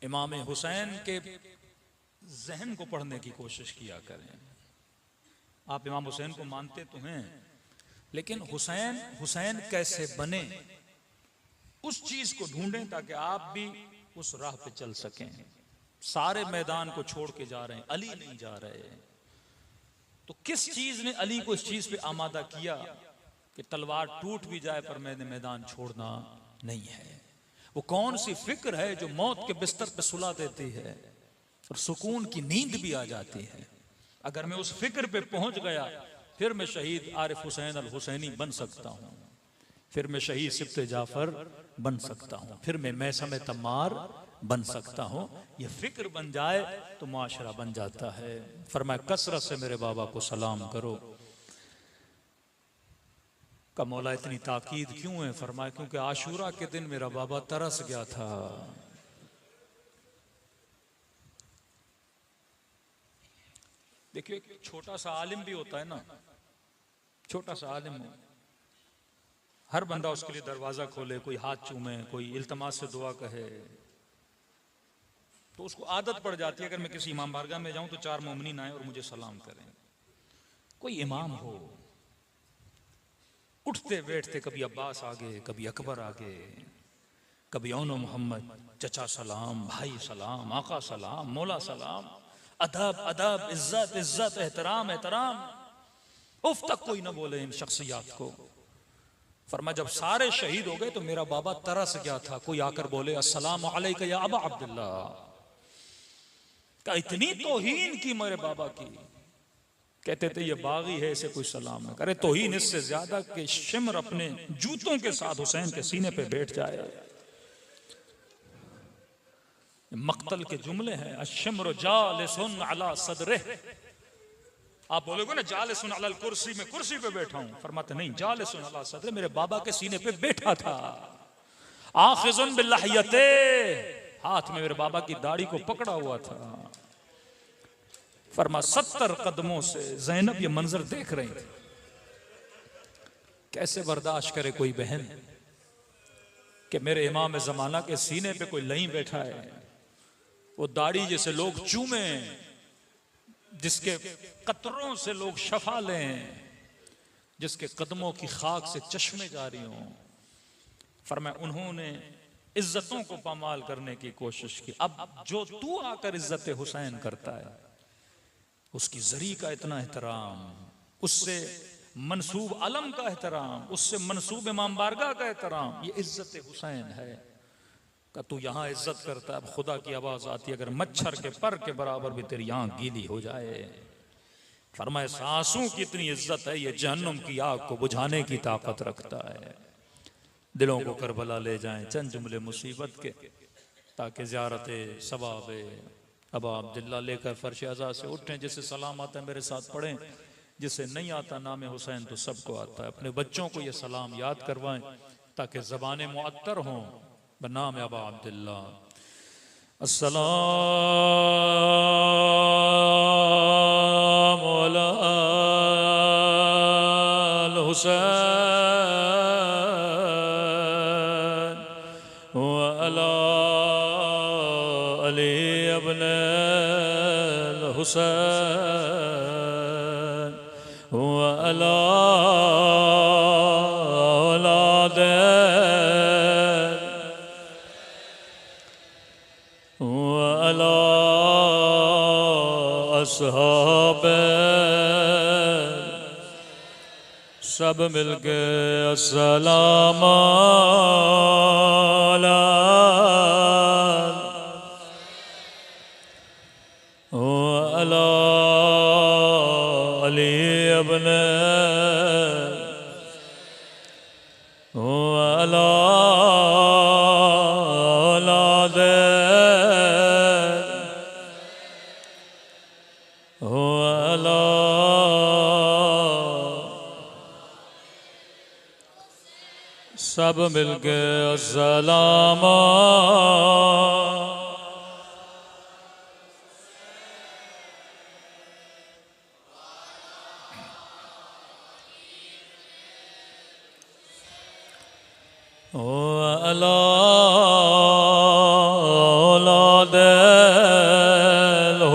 इमाम हुसैन के जहन को पढ़ने की कोशिश किया करें। आप इमाम हुसैन को मानते तो हैं, लेकिन हुसैन कैसे बने उस चीज को ढूंढें ताकि आप भी उस राह पे चल सकें। सारे मैदान को छोड़ के जा रहे हैं, अली नहीं जा रहे, तो किस चीज ने अली को इस चीज पे आमादा किया कि तलवार टूट भी जाए पर मैंने मैदान छोड़ना नहीं है? वो कौन सी फिक्र है जो मौत के बिस्तर पे सुला देती है और सुकून की नींद भी आ जाती है? अगर मैं उस फिक्र पे पहुंच गया, फिर मैं शहीद आरिफ हुसैन अल हुसैनी बन सकता हूं, फिर मैं शहीद सिब्ते जाफर बन सकता हूं, फिर मैं मैसम तम्मार बन सकता हूं। ये फिक्र बन जाए तो मुआशरा बन जाता है। फरमाया कसरत से मेरे बाबा को सलाम करो। का मौला इतनी ताकीद क्यों है? फरमाया क्योंकि आशूरा के दिन मेरा बाबा तरस गया था। देखिए, एक छोटा सा आलिम भी होता है ना, छोटा सा आलिम हो, हर बंदा उसके लिए दरवाजा खोले, कोई हाथ चूमे, कोई इल्तमास से दुआ कहे, तो उसको आदत पड़ जाती है अगर मैं किसी इमाम बारगाह में जाऊं तो 4 मोमिनीन आए और मुझे सलाम करें। कोई इमाम हो, उठते बैठते कभी अब्बास आगे, कभी अकबर आगे, कभी औनो मोहम्मद, चचा सलाम, भाई सलाम, आका सलाम, मौला सलाम, अदब अदब, इज्जत इज्जत, एहतराम एहतराम, उफ तक कोई ना बोले इन शख्सियात को। फरमा जब सारे शहीद हो गए तो मेरा बाबा तरस गया था, कोई आकर बोले अस्सलाम अलैका या अबा अब्दुल्ला। का इतनी तौहीन की मेरे बाबा की, कहते थे ये बागी है, इसे कोई सलाम न करे। तौहीन इससे ज्यादा कि शिमर अपने जूतों के साथ हुसैन के सीने पे बैठ जाए। मक्तल के जुमले हैं, अश्शिम्र जालिसुन अला सदरिह। आप बोलोगे ना जालिसुन अला कुर्सी, में कुर्सी पे बैठा हूं, फरमाते नहीं, जालिसुन अला सदरिह, मेरे बाबा के सीने पे बैठा था। आखिजुन बिल्लहियते, हाथ में मेरे बाबा की दाढ़ी को पकड़ा हुआ था। फरमा 70 कदमों से ज़ैनब ये मंजर देख रही थी। कैसे बर्दाश्त करे कोई बहन कि मेरे इमाम जमाना के सीने पे कोई लई बैठा है, वो दाढ़ी जैसे लोग चूमे, जिसके कतरों से लोग शफा लें, जिसके कदमों की खाक से चश्मे जारी हों। फरमाया उन्होंने इज्जतों को पामाल करने की कोशिश की। अब जो तू आकर इज्जत हुसैन करता है, उसकी जरी का इतना एहतराम, उससे मनसूब अलम का एहतराम, उससे मनसूब इमाम बारगाह का एहतराम, ये इज्जत हुसैन है। का तू यहाँ इज्जत करता है, अब खुदा की आवाज आती है अगर मच्छर के पर के बराबर भी तेरी आंख गीली हो जाए। फरमाए सांसों की इतनी इज्जत है, ये जहन्नुम की आग को बुझाने की ताकत रखता है। दिलों को करबला ले जाएं चंद जुमले मुसीबत के, ताकि ज़ियारत सवाब अबा अब्दुल्ला लेकर फर्श अज़ा से उठें। जिसे सलाम आता है मेरे साथ पढ़ें, जिसे नहीं आता नाम हुसैन तो सबको आता है। अपने बच्चों को ये सलाम याद करवाएं ताकि ज़बानें मुअत्तर हों बनाम अबा अब्दुल्ला। अस्सलाम अलल हुसैन व अला अली इब्नुल हुसैन व अला सब मिलके अस्सलाम अला अली इब्नुल अला सब मिलके अस्सलाम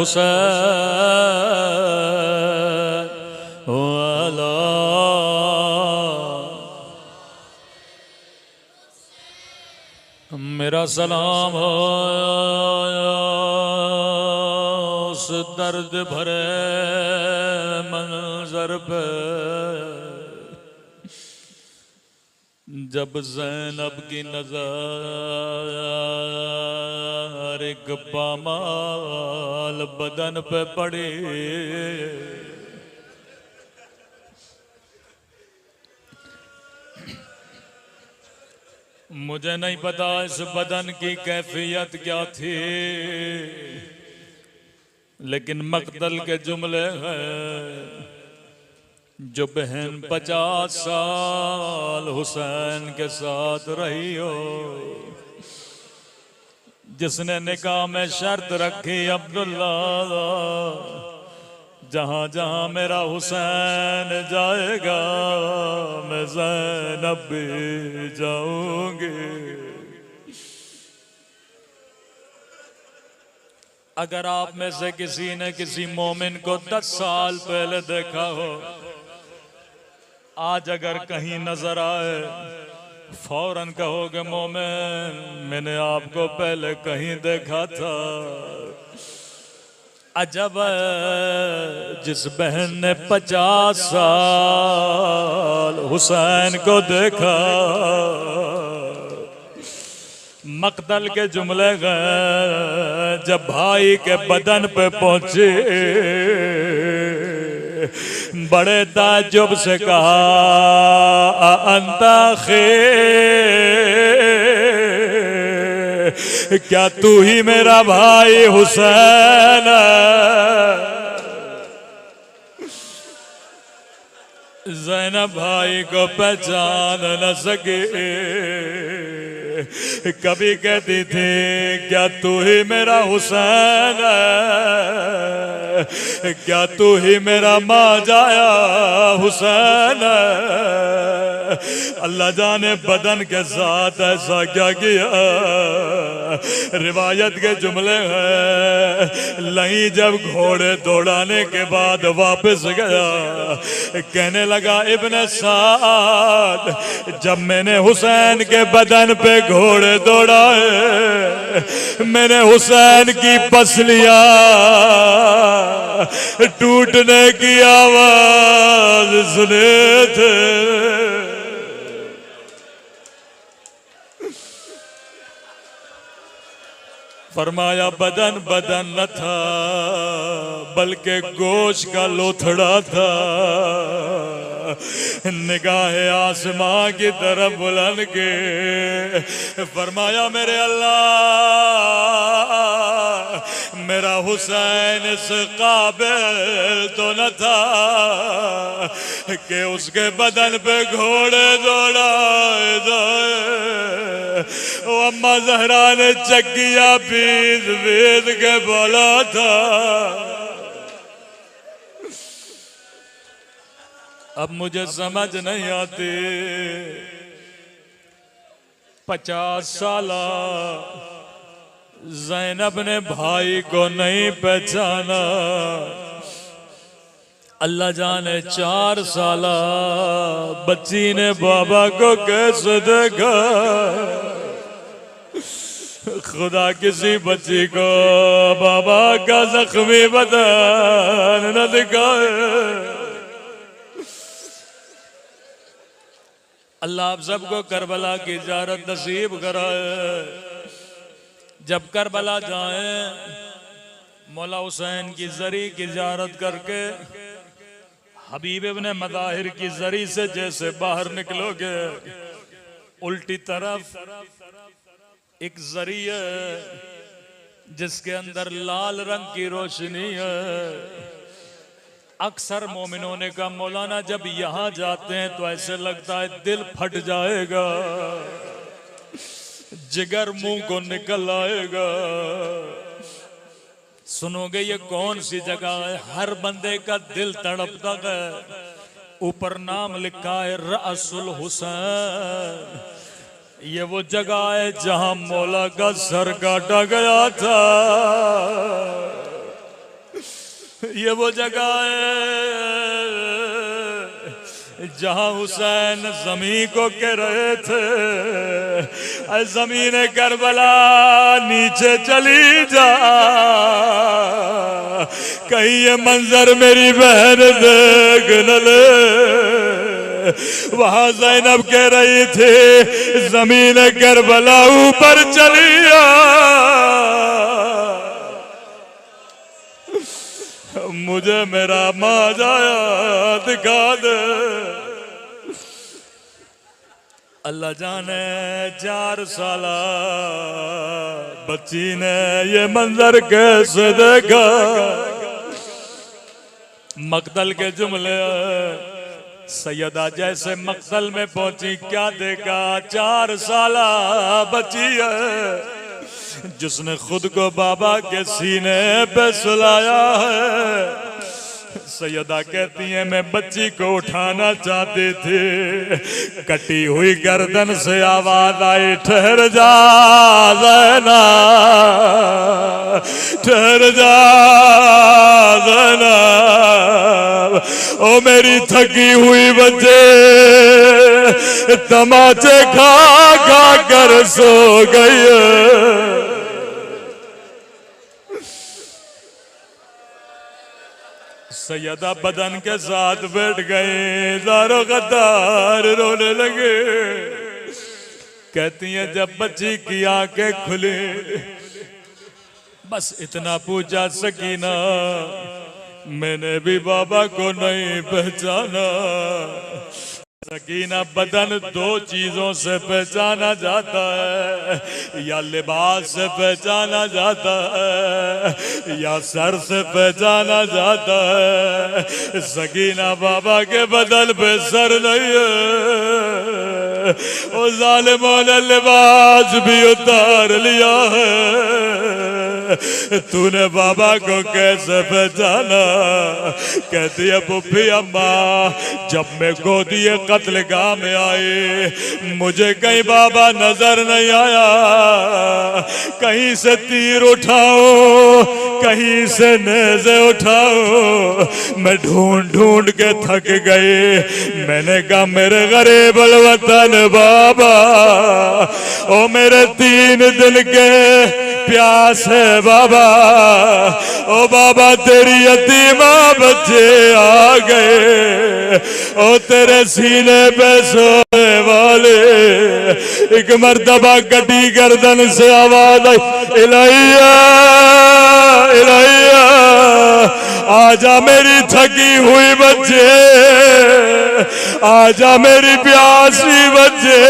हुसैन वाला मेरा सलाम हो उस दर्द भरे मंजर पे जब ज़ैनब की नज़र एक पामाल बदन पे पड़ी। मुझे नहीं पता इस बदन की कैफियत क्या थी, लेकिन मक़तल के जुमले हैं जो बहन 50 साल हुसैन के साथ रही हो, जिसने निकाह में शर्त रखी अब्दुल्ला जहां जहां मेरा हुसैन जाएगा मैं ज़ैनब भी जाऊंगी। अगर आप में से किसी ने किसी मोमिन को 10 साल पहले देखा हो, आज अगर कहीं नजर आए फौरन कहोगे मोमिन मैंने आपको पहले कहीं देखा था। अजब जिस बहन ने 50 साल हुसैन को देखा, मक़तल के जुमले गए जब भाई के बदन पे पहुंचे, बड़े ताज्जुब से कहा अंता क्या तू ही मेरा भाई हुसैन? ज़ैनब भाई को पहचान न सके, कभी कहती थी क्या तू ही मेरा हुसैन है, क्या तू ही मेरा माँ जाया हुसैन है। अल्लाह जाने बदन के साथ ऐसा क्या किया। रिवायत के जुमले हैं लही जब घोड़े दौड़ाने के बाद वापस गया, कहने लगा इब्ने साद जब मैंने हुसैन के बदन पे घोड़े दौड़ाए मैंने हुसैन की पसलियां टूटने की आवाज सुने थे। फरमाया बदन बदन न था बल्कि गोश्त का लोथड़ा था। निगाह आसमां की तरफ बुलंद के फरमाया मेरे अल्लाह मेरा हुसैन इस काबिल तो न था कि उसके बदन पे घोड़े दौड़ाए जाए। वो अम्मा जहरा ने चक्किया पीस पीस के बोला था। अब मुझे समझ नहीं आती 50 साल ज़ैनब ने भाई को नहीं पहचाना। अल्लाह जाने 4 साल बच्ची ने बाबा को कैसे देखा। खुदा किसी बच्ची को बाबा का जख्मी बदन न दिखाए। अल्लाह आप सबको करबला की ज़ियारत नसीब कराए। जब करबला जाए मौला हुसैन की जरी की ज़ियारत करके हबीब इब्ने मज़ाहिर की जरी से जैसे बाहर निकलोगे उल्टी तरफ एक जरी है जिसके अंदर लाल रंग की रोशनी है। अक्सर मोमिनों ने कहा मौलाना जब यहाँ जाते हैं तो ऐसे लगता है दिल फट जाएगा, जिगर मुंह को निकल आएगा। सुनोगे ये कौन सी जगह है? हर बंदे का दिल तड़पता है। ऊपर नाम लिखा है रअसुल हुसैन। ये वो जगह है जहां मौला का सर काटा गया था। ये वो जगह है जहां हुसैन जमीन को कह रहे थे, जमीन करबला नीचे चली जा, कहीं ये मंजर मेरी बहन देख न ले। वहां ज़ैनब कह रही थी जमीन करबला ऊपर चली जा, मुझे मेरा माजाया दिखा दे। अल्लाह जाने 4 साल बच्ची ने ये मंजर कैसे देखा। मक्तल के जुमले, सैयदा जैसे मक्तल में पहुंची क्या देखा, 4 साल बच्ची है जिसने खुद को बाबा के सीने पे सुलाया है। सैयदा कहती है मैं बच्ची को उठाना चाहती थी, कटी हुई गर्दन से आवाज आई ठहर जा ज़ैनब, ठहर जा ज़ैनब, ओ मेरी थकी हुई बच्चे तमाचे खा खा कर सो गई। सैयदा बदन के साथ बैठ गए, दारो गद्दार रोने लगे। कहती हैं जब बच्ची की आंखें खुली, बस इतना पूछा सकीना, मैंने भी बाबा को नहीं पहचाना। सकीना बदन 2 चीजों से पहचाना जाता है, या लिबास से पहचाना जाता है या सर से पहचाना जाता है। सकीना बाबा के बदन पे सर नहीं है, ओ जालिमों ने लिबास भी उतार लिया है। तूने बाबा को कैसे पहचाना? कहती है पुप्पी अम्मा जब मैं गोदिए कत्लगाह में आए मुझे कहीं बाबा नजर नहीं आया, कहीं से तीर उठाओ कहीं से नेज़े उठाओ, मैं ढूंढ ढूंढ के थक गए। मैंने कहा मेरे गरीब वतन बाबा, ओ मेरे 3 दिन के प्यास है बाबा, ओ बाबा तेरी यतीमा बच्चे आ गए, ओ तेरे सीने पे सोने वाले। एक मर्तबा कटी गर्दन से आवाज आई इलाहिया इलाहिया, आजा मेरी थकी हुई बच्चे, आजा मेरी प्यासी बच्चे।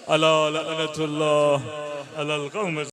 अला लअनतुल्लाह अलल कौम।